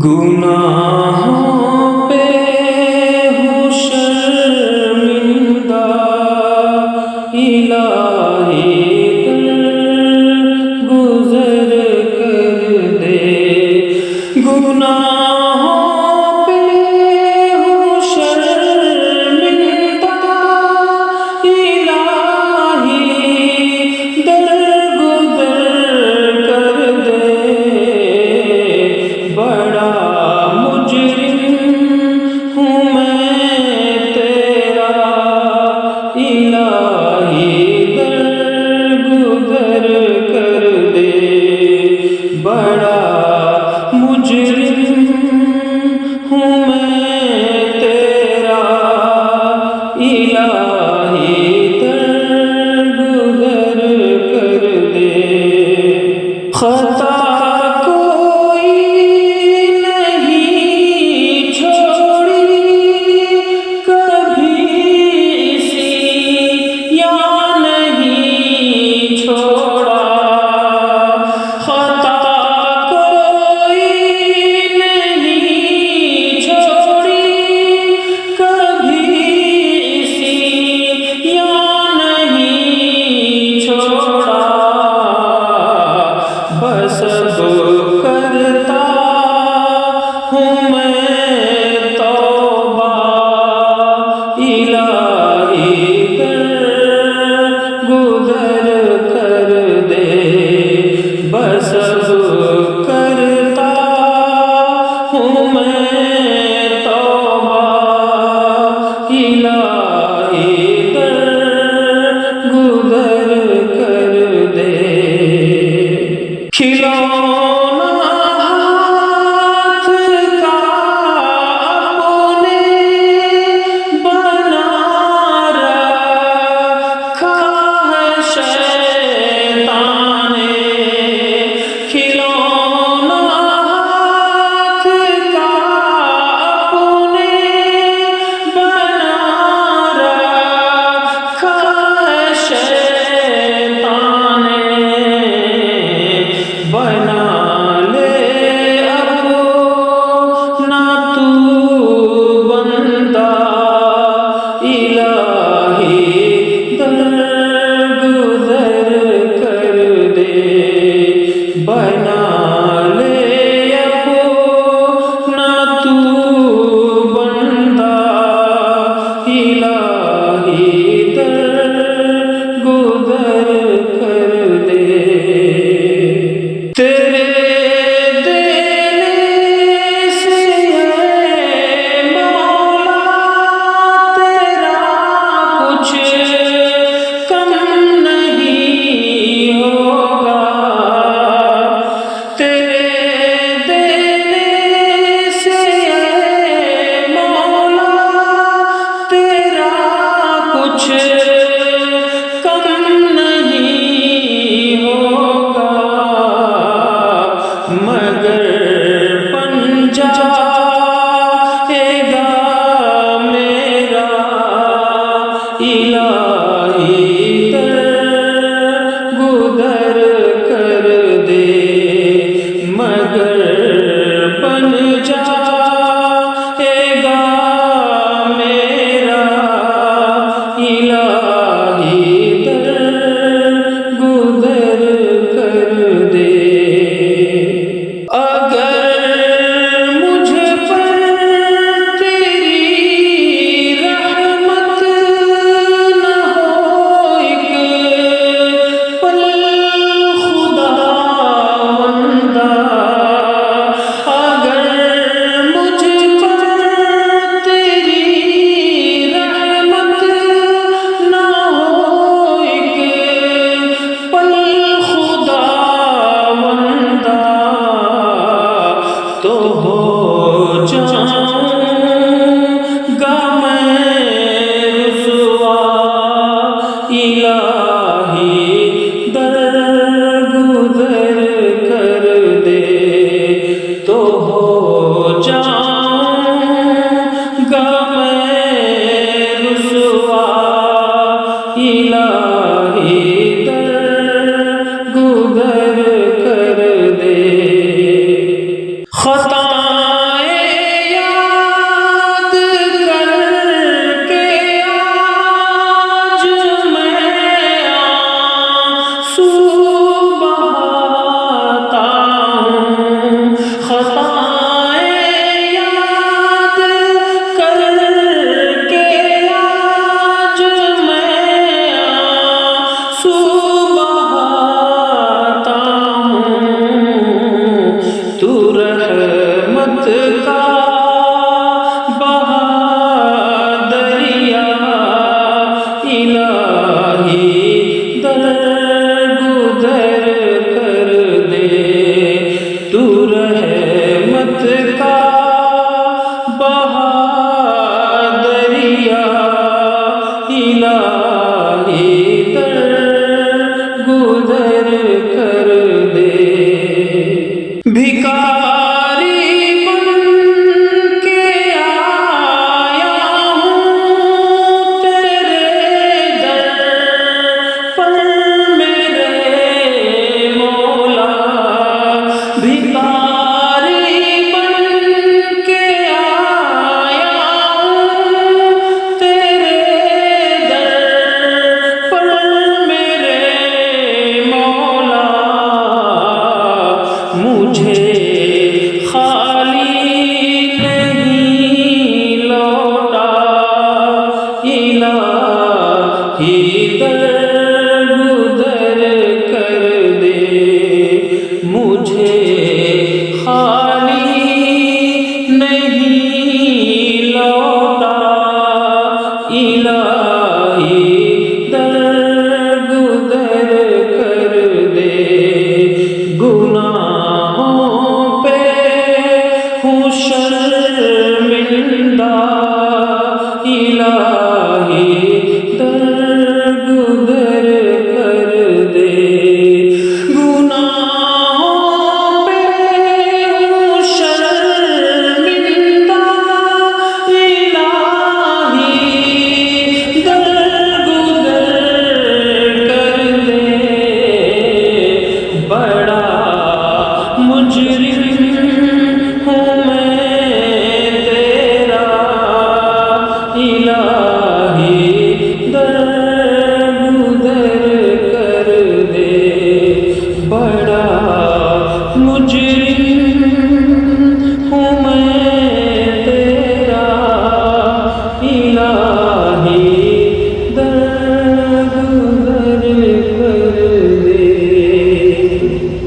گناہوں پہ ہوں شرمندہ، الہی درگزر کر دے۔ گناہوں پہ ہوں شرمندہ، الہی درگزر کر دے۔ بڑا مجرم ہوں میں تیرا، الہی درگزر کر دے۔ بڑا مجرم ہوں میں تیرا، الہی درگزر کر دے۔ خطا سب کرتا ہوں میں توبہ، الہی درگزر کر دے۔ بس سب کرتا ہوں میں توبہ، الہی درگزر کر دے۔ کھلونا ہاتھ کا اپنے بنا رکھا ہے شیطان نے۔ کھلونا ہاتھ کا اپنے بنا رکھا ہے شیطان نے۔ بنا لے اپنا تو بندہ، الہی درگزر کر دے۔ بنا لے اپنا تو بندہ، الہی درگزر کر دے۔ تیرے دینے سے اے مولا تیرا کچھ کم نہیں ہوگا۔ تیرے دینے سے اے مولا تیرا کچھ درگزر کر دے مجھے خالی نہیں لوٹا الہی درگزر کر دے گناہوں پہ ہوں شرمندہ الہی